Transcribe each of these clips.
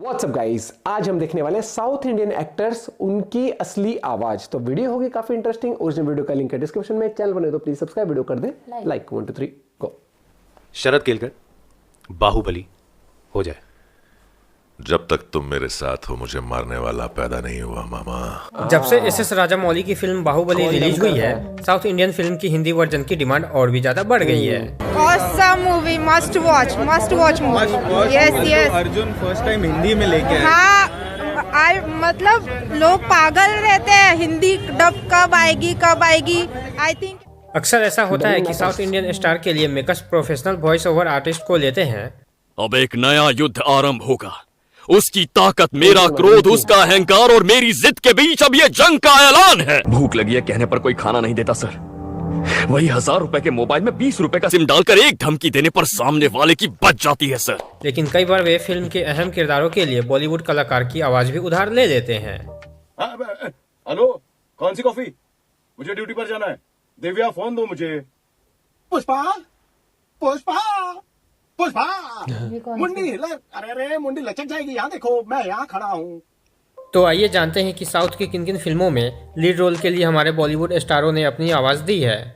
WhatsApp guys, आज हम देखने वाले साउथ इंडियन एक्टर्स उनकी असली आवाज। तो वीडियो होगी काफी इंटरेस्टिंग। ओरिजिनल वीडियो का लिंक है डिस्क्रिप्शन में। चैनल बने तो प्लीज सब्सक्राइब, वीडियो कर दें लाइक। 1 2 3 गो। शरद केलकर बाहुबली हो जाए। जब तक तुम मेरे साथ हो मुझे मारने वाला पैदा नहीं हुआ मामा। जब से एस.एस. राजामौली की फिल्म बाहुबली रिलीज हुई है, साउथ इंडियन फिल्म की हिंदी वर्जन की डिमांड और भी ज्यादा बढ़ गई है। Awesome movie, must watch movie. Yes. Arjun first time Hindi में लेके आए। हाँ, मतलब लोग पागल रहते हैं हिंदी डब कब आएगी। आई थिंक अक्सर ऐसा होता है कि साउथ इंडियन स्टार के लिए makers professional voice over artist को लेते हैं। अब एक नया युद्ध आरंभ होगा। उसकी ताकत, मेरा क्रोध, उसका अहंकार और मेरी जिद के बीच अब ये जंग का ऐलान है। भूख लगी है कहने पर कोई खाना नहीं देता सर। वही 1000 रुपए के मोबाइल में 20 रुपए का सिम डालकर एक धमकी देने पर सामने वाले की बच जाती है सर। लेकिन कई बार वे फिल्म के अहम किरदारों के लिए बॉलीवुड कलाकार की आवाज भी उधार ले लेते हैं। हेलो, कौन सी कॉफी? मुझे ड्यूटी पर जाना है। दिव्या फोन दो मुझे। पुष्पा मुंडी अरे मुंडी लचक जाएगी। यहाँ देखो, मैं यहाँ खड़ा हूँ। तो आइए जानते हैं कि साउथ की किन किन फिल्मों में लीड रोल के लिए हमारे बॉलीवुड स्टारों ने अपनी आवाज दी है।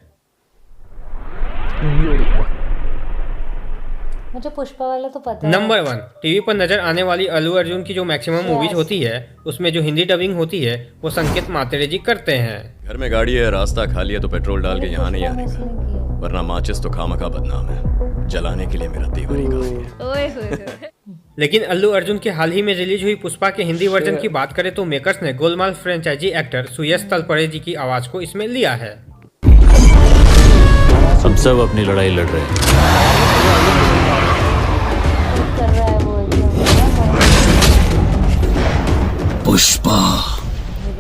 मुझे पुष्पा वाला तो पता है। नंबर 1, टीवी पर नजर आने वाली अल्लू अर्जुन की जो मैक्सिमम मूवीज होती है, उसमें जो हिंदी डबिंग होती है वो संकेत मात्रे जी करते हैं। घर में गाड़ी है, रास्ता खाली है तो पेट्रोल डाल के यहाँ नहीं आने का, वरना माचिस तो खामखा बदनाम है। जलाने के लिए मेरा तेवर ही काफी है। लेकिन अल्लू अर्जुन के हाल ही में रिलीज हुई पुष्पा के हिंदी वर्जन की बात करें तो मेकर्स ने गोलमाल फ्रेंचाइजी एक्टर सुयश तलपड़े जी की आवाज को इसमें लिया है। हम सब अपनी लड़ाई लड़ रहे हैं।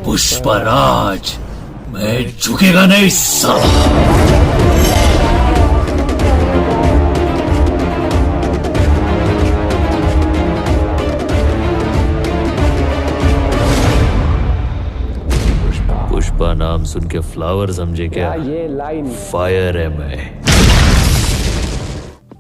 पुष्पराज, मैं झुकेगा नहीं साला। पुष्पा नाम सुन के फ्लावर समझे क्या? ये लाइन फायर है मैं।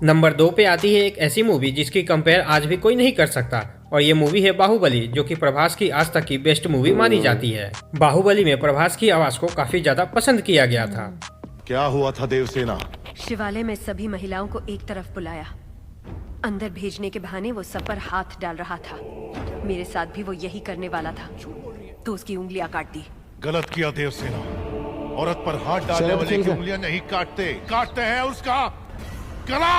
नंबर 2 पे आती है एक ऐसी मूवी जिसकी कंपेयर आज भी कोई नहीं कर सकता, और ये मूवी है बाहुबली, जो कि प्रभास की आज तक की बेस्ट मूवी मानी जाती है। बाहुबली में प्रभास की आवाज को काफी ज्यादा पसंद किया गया था। क्या हुआ था देवसेना? शिवालय में सभी महिलाओं को एक तरफ बुलाया। अंदर भेजने के बहाने वो सब पर हाथ डाल रहा था। मेरे साथ भी वो यही करने वाला था, तो उसकी उंगलियां काट दी। गलत किया देवसेना। औरत पर हाथ डालने वाले की उंगलियां नहीं काटते हैं उसका गला।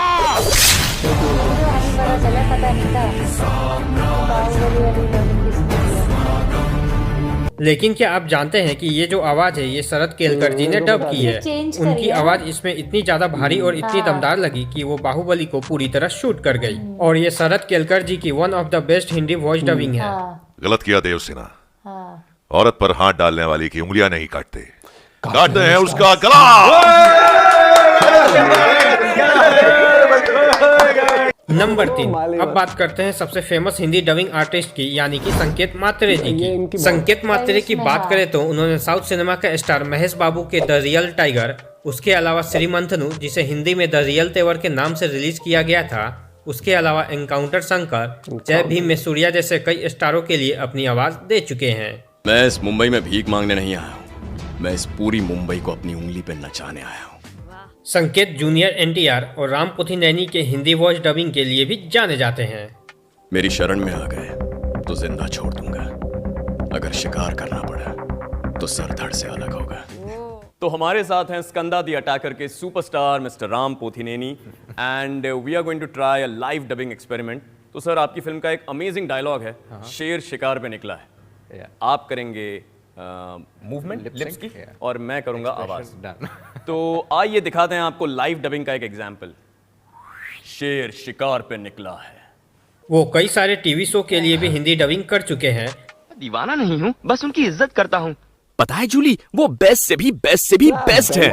लेकिन क्या आप जानते हैं कि ये जो आवाज है ये शरद केलकर जी ने डब की है। उनकी आवाज इसमें इतनी ज्यादा भारी और इतनी दमदार लगी कि वो बाहुबली को पूरी तरह शूट कर गई, और ये शरद केलकर जी की one of the best Hindi voice dubbing है। गलत किया देवसेना। औरत पर हाथ डालने वाली की उंगलियां नहीं काटते हैं उसका गला। नंबर 3, अब बात करते हैं सबसे फेमस हिंदी डबिंग आर्टिस्ट की, यानी कि संकेत मात्रे जी की। संकेत मात्रे की बात करें तो उन्होंने साउथ सिनेमा का स्टार महेश बाबू के द रियल टाइगर, उसके अलावा श्रीमंथनु जिसे हिंदी में द रियल तेवर के नाम से रिलीज किया गया था, उसके अलावा एनकाउंटर शंकर, जय भीम में सूर्या जैसे कई स्टारों के लिए अपनी आवाज दे चुके हैं। मैं इस मुंबई में भीख मांगने नहीं आया हूँ, मैं इस पूरी मुंबई को अपनी उंगली पे नचाने आया हूँ। संकेत जूनियर एनटीआर और राम पुथिनैनी के हिंदी वॉइस डबिंग के लिए भी जाने जाते हैं। मेरी शरण में आ गए तो जिंदा छोड़ दूंगा, अगर शिकार करना पड़ा तो सर धड़ से अलग होगा। तो हमारे साथ हैं स्कंदा द अटैकर के superstar mister Ram Pothineni, and we are going to try a live dubbing experiment. तो सर, आपकी फिल्म का एक अमेजिंग डायलॉग है, शेर शिकार पे निकला है। आप करेंगे मूवमेंट लिप्स की और मैं करूंगा आवाज। तो आइए दिखाते हैं आपको लाइव डबिंग का एक एग्जांपल। शेर शिकार पे निकला है। वो कई सारे टीवी शो के लिए भी हिंदी डबिंग कर चुके हैं। दीवाना नहीं हूँ, बस उनकी इज्जत करता हूँ। पता है जूली, वो बेस्ट से भी बेस्ट है।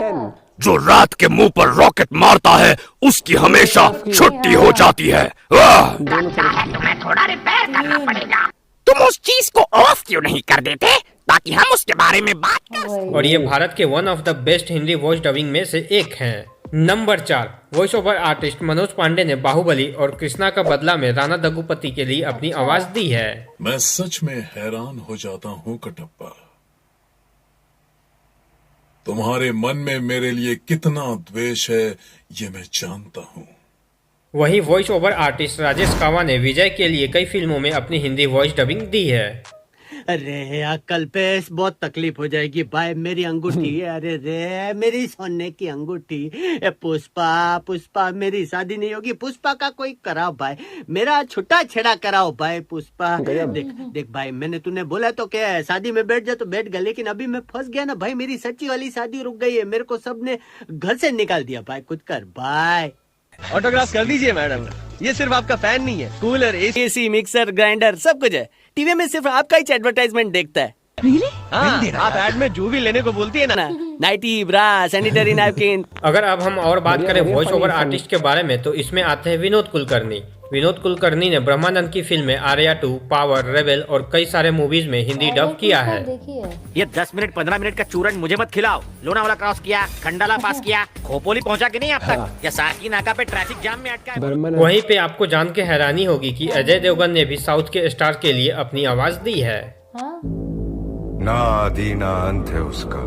जो रात के मुंह पर रॉकेट मारता है उसकी हमेशा छुट्टी हो जाती है। तुम्हें थोड़ा रिपेयर करना पड़ेगा। तुम उस चीज को ऑफ क्यों नहीं कर देते ताकि हम उसके बारे में बात कर सकें। और ये भारत के one of the best Hindi voice dubbing में से एक हैं। Number 4 voice over artist Manoj Pandey ने बाहुबली और कृष्णा का बदला में राणा दग्गुपति के लिए अपनी आवाज दी है। मैं सच में हैरान हो जाता हूँ कटप्पा, तुम्हारे मन में मेरे लिए कितना द्वेष है ये मैं जानता हूँ। वहीं वॉइस ओवर आर्टिस्ट राजेश कावा ने विजय के लिए कई फिल्मों में अपनी हिंदी वॉइस डबिंग दी है। अरे यार कल्पेश बहुत तकलीफ हो जाएगी भाई, मेरी अंगूठी अरे रे मेरी सोने की अंगूठी। पुष्पा पुष्पा मेरी शादी नहीं होगी, पुष्पा का कोई कराओ भाई, मेरा छुट्टा छेड़ा कराओ भाई। पुष्पा देख देख भाई, मैंने तूने बोला तो क्या है, शादी में बैठ जा तो बैठ गया, लेकिन अभी मैं फंस गया ना भाई, मेरी सच्ची वाली शादी रुक गई है, मेरे को सबने घर से निकाल दिया भाई। कुछ कर भाई। ऑटोग्राफ कर दीजिए मैडम, ये सिर्फ आपका फैन नहीं है, कूलर, एसी, मिक्सर, ग्राइंडर सब कुछ है। टीवी में सिर्फ आपका ही एडवर्टाइजमेंट देखता है। Really? हाँ, आप ऐड में जो भी लेने को बोलती है ना, नाइटी, ब्रा, सैनिटरी नैपकिन। अगर अब हम और बात करें वॉइस ओवर आर्टिस्ट के बारे में तो इसमें आते हैं विनोद कुलकर्णी। विनोद कुलकर्णी ने ब्रह्मानंद की फिल्में आर्या 2, पावर, रेबेल और कई सारे मूवीज में हिंदी डब किया है। ये 10 मिनट 15 मिनट का चूरन मुझे मत खिलाओ। लोनावाला क्रॉस किया, खंडाला पास किया, खोपोली पहुंचा कि नहीं अब तक, या साकी नाका पे ट्रैफिक जाम में अटका है। वहीं पे आपको जान के हैरानी होगी कि अजय देवगन ने भी साउथ के स्टार के लिए अपनी आवाज दी है। ना आदि ना अंत है उसका,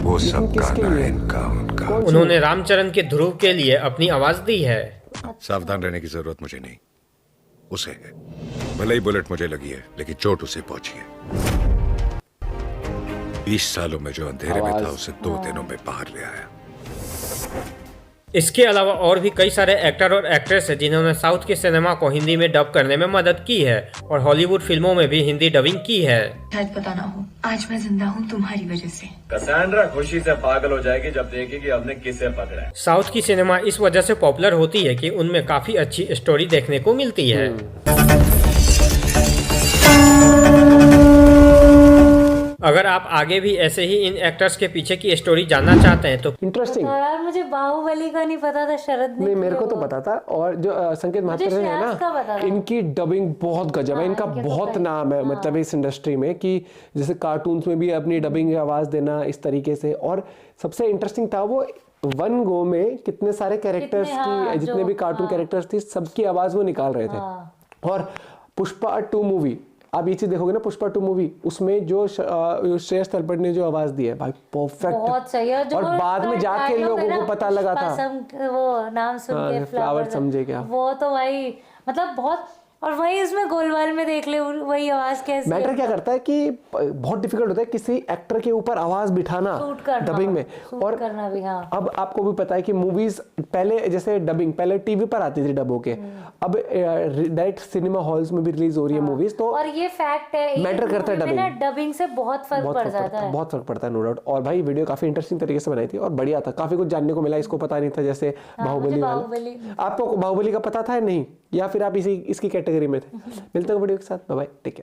वो सबका ना इनका उनका। उन्होंने रामचरण के ध्रुव के लिए अपनी आवाज दी है। सावधान रहने की जरूरत मुझे नहीं, उसे है। भले ही बुलेट मुझे लगी है लेकिन चोट उसे पहुंची है। 20 सालों में जो अंधेरे में था उसे 2 दिनों में बाहर ले आया। इसके अलावा और भी कई सारे एक्टर और एक्ट्रेस हैं जिन्होंने साउथ के सिनेमा को हिंदी में डब करने में मदद की है और हॉलीवुड फिल्मों में भी हिंदी डबिंग की है। शायद पता ना हो, आज मैं जिंदा हूँ तुम्हारी वजह से। कसांड्रा खुशी से पागल हो जाएगी जब देखेगी हमने किसे पकड़ा है। साउथ की सिनेमा इस वजह से पॉपुलर होती है कि उनमें काफी अच्छी स्टोरी देखने को मिलती है। अगर आप आगे भी ऐसे ही इन एक्टर्स के पीछे की स्टोरी जानना चाहते हैं तो इंटरेस्टिंग यार, मुझे बाहुबली का नहीं पता था, शरद ने नहीं मेरे को तो पता था। और जो संकेत महात्रे है ना, इनकी डबिंग बहुत गजब है, इनका बहुत नाम है मतलब इस इंडस्ट्री में, कि जैसे कार्टून्स में भी अपनी डबिंग आवाज देना इस तरीके से। और सबसे इंटरेस्टिंग था वो वन गो में कितने सारे कैरेक्टर्स की, जितने भी कार्टून कैरेक्टर्स थी सबकी आवाज वो निकाल रहे थे। और पुष्पा 2 मूवी, आप ये चीज देखोगे ना, पुष्पा 2 मूवी, उसमें जो श्रेयस तलपट ने जो आवाज दी है भाई परफेक्ट, बहुत सही है। और बाद में जाके लोगों को पता लगा था, वो नाम सुन के फ्लावर समझे क्या, वो तो भाई मतलब बहुत। और वही इसमें गोलमाल में देख ले वही आवाज कैसे। मैटर क्या करता है कि बहुत डिफिकल्ट होता है किसी एक्टर के ऊपर आवाज बिठाना डबिंग में, और करना भी। हाँ। अब आपको भी पता है कि मूवीज पहले जैसे डबिंग पहले टीवी पर आती थी डब होके, अब डायरेक्ट सिनेमा हॉल्स में भी रिलीज हो रही है मूवीज। तो और ये फैक्ट है, मैटर करता है डबिंग से बहुत फर्क पड़ जाता है, बहुत फर्क पड़ता है नो डाउट। और भाई वीडियो काफी इंटरेस्टिंग तरीके से बनाई थी और बढ़िया था, काफी कुछ जानने को मिला, इसको पता नहीं था। जैसे बाहुबली वाला, आपको बाहुबली का पता था नहीं, या फिर आप इसकी कैटेगरी में थे। मिलते हैं वीडियो के साथ, बाय बाय, टेक केयर।